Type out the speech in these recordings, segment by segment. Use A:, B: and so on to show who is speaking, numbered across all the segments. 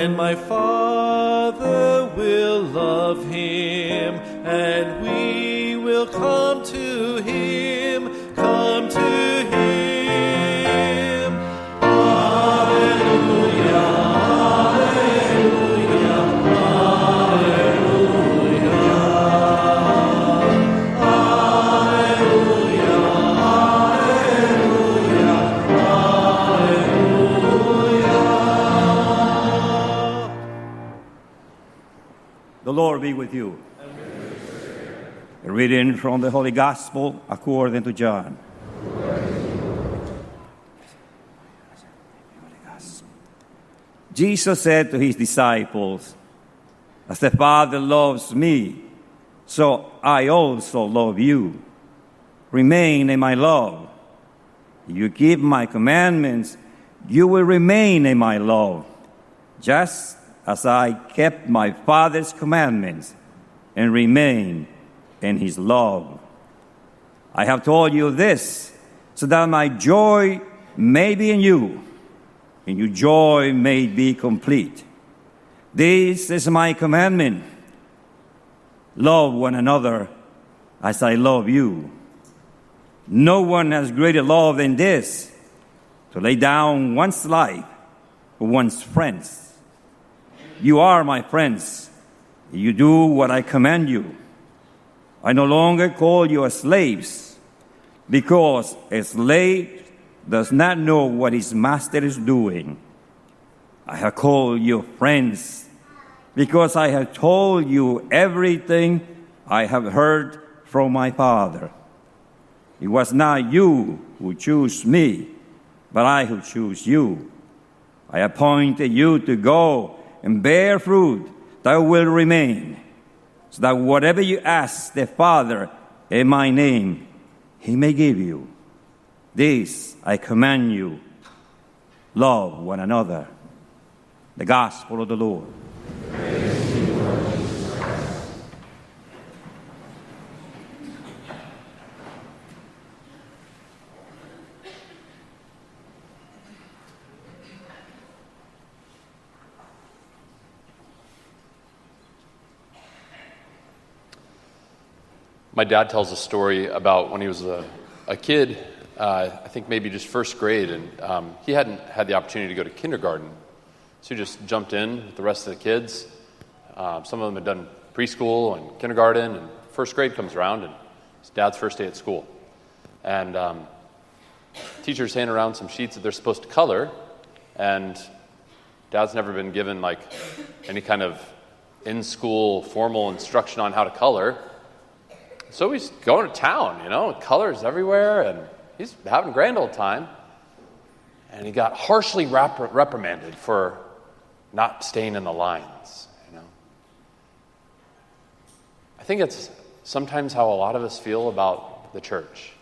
A: and my Father will love him, and we will come to him, come to him. Alleluia, alleluia, alleluia, alleluia, alleluia.
B: The Lord be with you. A reading from the Holy Gospel according to John. Jesus said to his disciples, "As the Father loves me, so I also love you. Remain in my love. If you keep my commandments, you will remain in my love, just as I kept my Father's commandments and remain in his love. I have told you this, so that my joy may be in you, and your joy may be complete. This is my commandment: love one another as I love you. No one has greater love than this, to lay down one's life for one's friends. You are my friends. You do what I command you. I no longer call you slaves, because a slave does not know what his master is doing. I have called you friends, because I have told you everything I have heard from my Father. It was not you who chose me, but I who chose you. I appointed you to go and bear fruit that will remain, so that whatever you ask the Father in my name, he may give you. This I command you: love one another." The Gospel of the Lord.
C: Praise to you, Lord Jesus Christ.
D: My dad tells a story about when he was a kid, I think maybe just first grade, and he hadn't had the opportunity to go to kindergarten. So he just jumped in with the rest of the kids. Some of them had done preschool and kindergarten, and first grade comes around, and it's Dad's first day at school. And teachers hand around some sheets that they're supposed to color, and Dad's never been given like any kind of in-school formal instruction on how to color. So he's going to town, colors everywhere, and he's having a grand old time. And he got harshly reprimanded for not staying in the lines, I think it's sometimes how a lot of us feel about the church,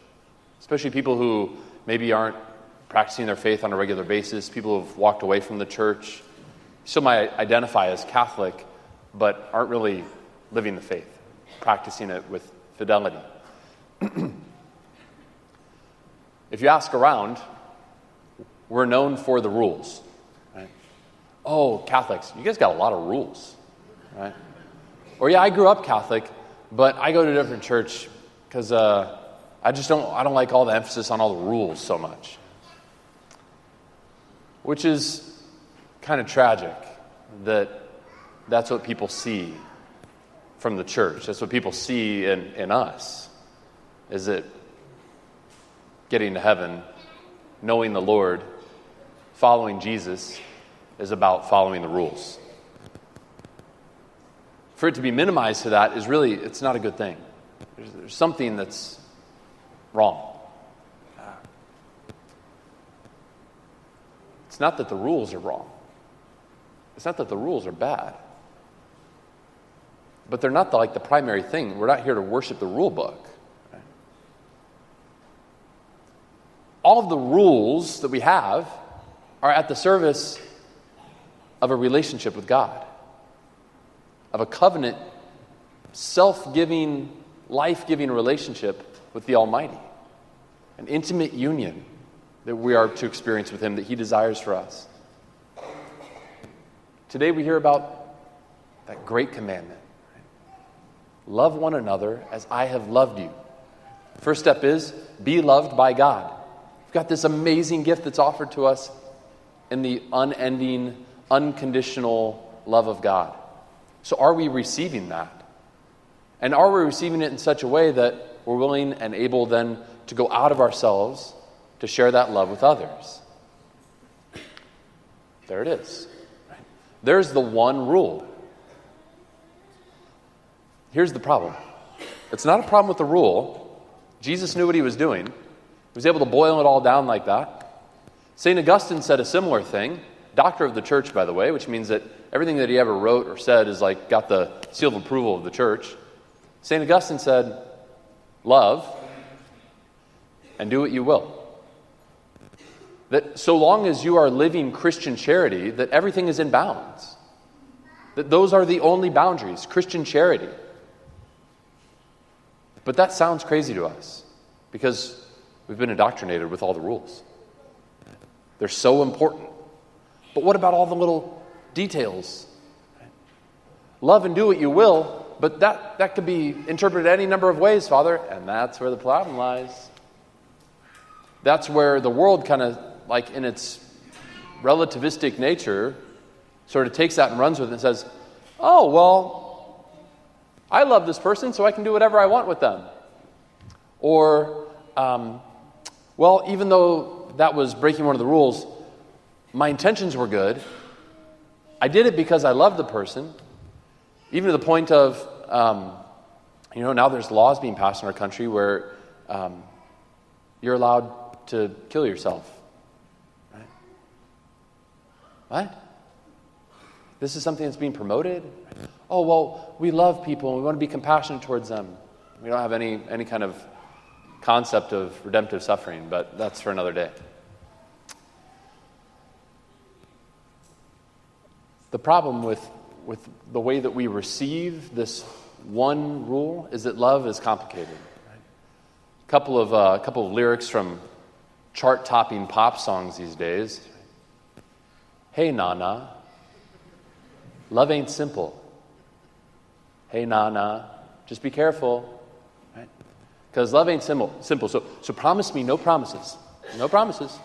D: especially people who maybe aren't practicing their faith on a regular basis, people who've walked away from the church, still might identify as Catholic, but aren't really living the faith, practicing it with fidelity. If you ask around, we're known for the rules, right? Oh, Catholics, you guys got a lot of rules, right? Or yeah, I grew up Catholic, but I go to a different church because I don't like all the emphasis on all the rules so much. Which is kind of tragic that that's what people see from the church. That's what people see in us, is that getting to heaven, knowing the Lord, following Jesus is about following the rules. For it to be minimized to that is really, it's not a good thing. There's something that's wrong. It's not that the rules are wrong. It's not that the rules are bad. But they're not the primary thing. We're not here to worship the rule book. Right? All of the rules that we have are at the service of a relationship with God, of a covenant, self-giving, life-giving relationship with the Almighty, an intimate union that we are to experience with Him that He desires for us. Today we hear about that great commandment. Love one another as I have loved you. First step is be loved by God. We've got this amazing gift that's offered to us in the unending, unconditional love of God. So are we receiving that? And are we receiving it in such a way that we're willing and able then to go out of ourselves to share that love with others? There it is. There's the one rule. Here's the problem. It's not a problem with the rule. Jesus knew what he was doing. He was able to boil it all down like that. St. Augustine said a similar thing. Doctor of the church, by the way, which means that everything that he ever wrote or said is like got the seal of approval of the church. St. Augustine said, love and do what you will. That so long as you are living Christian charity, that everything is in bounds. That those are the only boundaries, Christian charity. But that sounds crazy to us because we've been indoctrinated with all the rules. They're so important. But what about all the little details? Love and do what you will, but that could be interpreted any number of ways, Father, and that's where the problem lies. That's where the world kind of, like in its relativistic nature, sort of takes that and runs with it and says, oh, well, I love this person, so I can do whatever I want with them. Or, well, even though that was breaking one of the rules, my intentions were good. I did it because I loved the person, even to the point of, now there's laws being passed in our country where you're allowed to kill yourself. Right? What? This is something that's being promoted? Oh, well, we love people and we want to be compassionate towards them. We don't have any kind of concept of redemptive suffering, but that's for another day. The problem with the way that we receive this one rule is that love is complicated. Right? A couple of lyrics from chart-topping pop songs these days. Hey, Nana, love ain't simple. Hey, Nana, just be careful. Right? Because love ain't simple. So promise me no promises. No promises.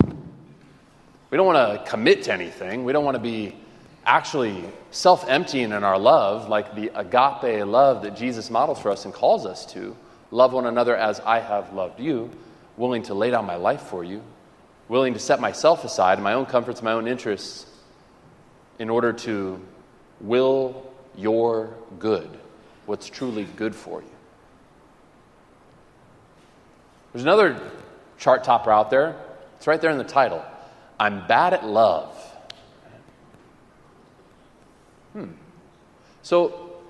D: We don't want to commit to anything. We don't want to be actually self-emptying in our love, like the agape love that Jesus models for us and calls us to. Love one another as I have loved you, willing to lay down my life for you, willing to set myself aside, my own comforts, my own interests, in order to will your good, what's truly good for you. There's another chart topper out there. It's right there in the title. I'm bad at love. So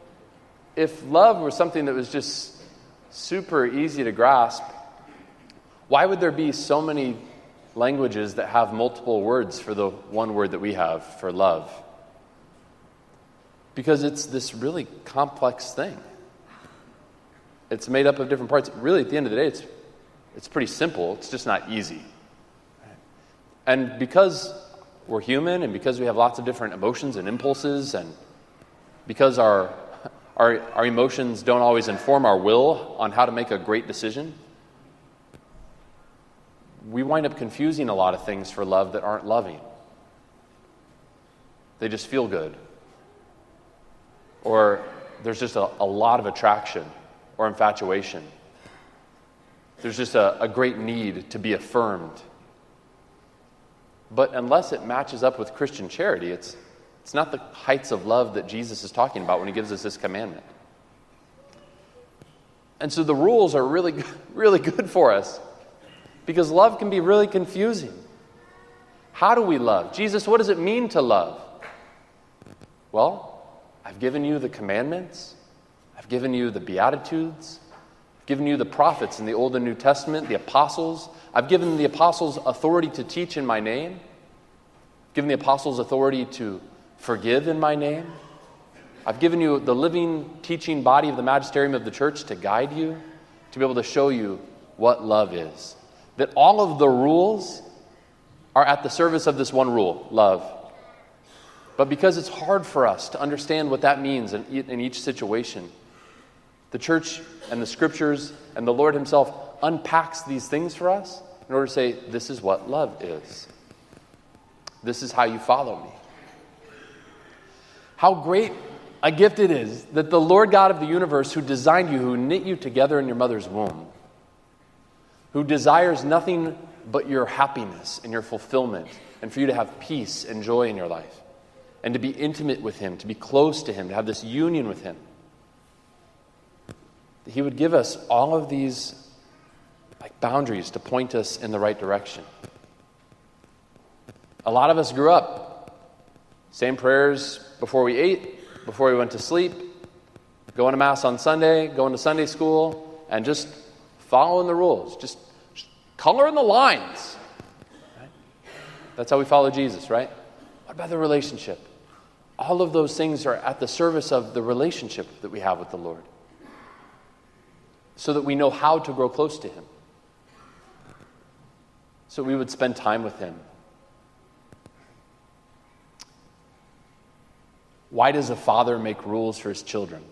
D: if love were something that was just super easy to grasp, why would there be so many languages that have multiple words for the one word that we have for love? Because it's this really complex thing. It's made up of different parts. Really, at the end of the day, it's pretty simple. It's just not easy. And because we're human and because we have lots of different emotions and impulses, and because our emotions don't always inform our will on how to make a great decision, we wind up confusing a lot of things for love that aren't loving. They just feel good. Or there's just a lot of attraction or infatuation. There's just a great need to be affirmed. But unless it matches up with Christian charity, it's not the heights of love that Jesus is talking about when he gives us this commandment. And so the rules are really, really good for us because love can be really confusing. How do we love? Jesus, what does it mean to love? Well, I've given you the commandments. I've given you the Beatitudes. I've given you the prophets in the Old and New Testament, the apostles. I've given the apostles authority to teach in my name. I've given the apostles authority to forgive in my name. I've given you the living, teaching body of the magisterium of the church to guide you, to be able to show you what love is. That all of the rules are at the service of this one rule, love. But because it's hard for us to understand what that means in each situation, the church and the scriptures and the Lord himself unpacks these things for us in order to say, this is what love is. This is how you follow me. How great a gift it is that the Lord God of the universe, who designed you, who knit you together in your mother's womb, who desires nothing but your happiness and your fulfillment, and for you to have peace and joy in your life, and to be intimate with him, to be close to him, to have this union with him, that he would give us all of these boundaries to point us in the right direction. A lot of us grew up, same prayers before we ate, before we went to sleep, going to Mass on Sunday, going to Sunday school, and just following the rules, just coloring the lines. Right? That's how we follow Jesus, right? What about the relationship? All of those things are at the service of the relationship that we have with the Lord, so that we know how to grow close to him, so we would spend time with him. Why does a father make rules for his children?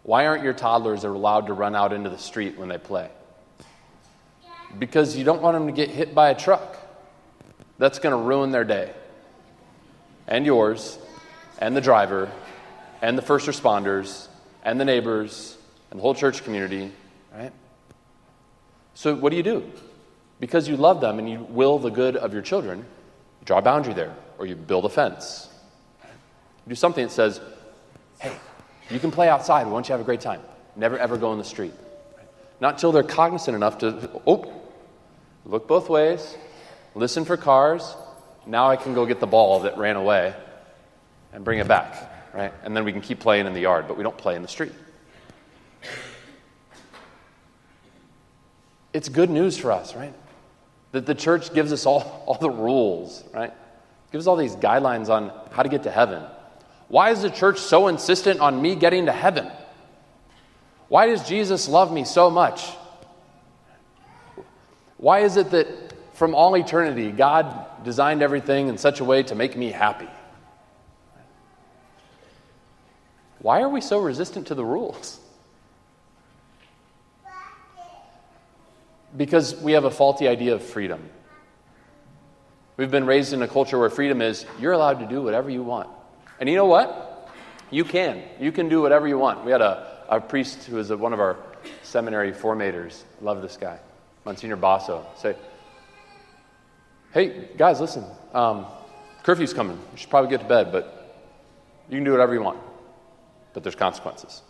D: Why aren't your toddlers allowed to run out into the street when they play? Because you don't want them to get hit by a truck. That's going to ruin their day. And yours, and the driver, and the first responders, and the neighbors, and the whole church community, right? So what do? Because you love them and you will the good of your children, you draw a boundary there, or you build a fence. You do something that says, hey, you can play outside once you have a great time. Never, ever go in the street. Not until they're cognizant enough to, look both ways, listen for cars. Now I can go get the ball that ran away and bring it back, right? And then we can keep playing in the yard, but we don't play in the street. It's good news for us, right? That the church gives us all the rules, right? Gives all these guidelines on how to get to heaven. Why is the church so insistent on me getting to heaven? Why does Jesus love me so much? Why is it that from all eternity, God designed everything in such a way to make me happy? Why are we so resistant to the rules? Because we have a faulty idea of freedom. We've been raised in a culture where freedom is, you're allowed to do whatever you want. And you know what? You can. You can do whatever you want. We had a priest who was one of our seminary formators. Love this guy. Monsignor Basso. Say, hey, guys, listen. Curfew's coming. You should probably get to bed, but you can do whatever you want. But there's consequences.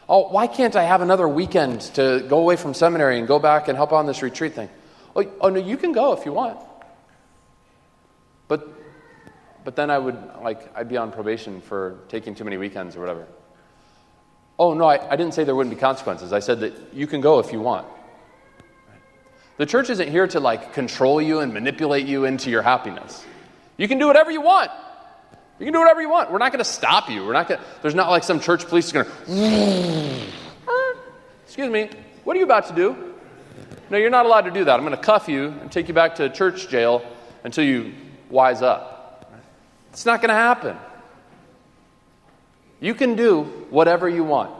D: Oh, why can't I have another weekend to go away from seminary and go back and help out on this retreat thing? Oh no, you can go if you want. But then I'd be on probation for taking too many weekends or whatever. Oh no, I didn't say there wouldn't be consequences. I said that you can go if you want. The church isn't here to control you and manipulate you into your happiness. You can do whatever you want. You can do whatever you want. We're not going to stop you. There's not some church police going to, excuse me, what are you about to do? No, you're not allowed to do that. I'm going to cuff you and take you back to church jail until you wise up. It's not going to happen. You can do whatever you want.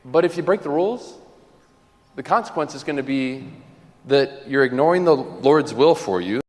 D: But if you break the rules, the consequence is going to be that you're ignoring the Lord's will for you.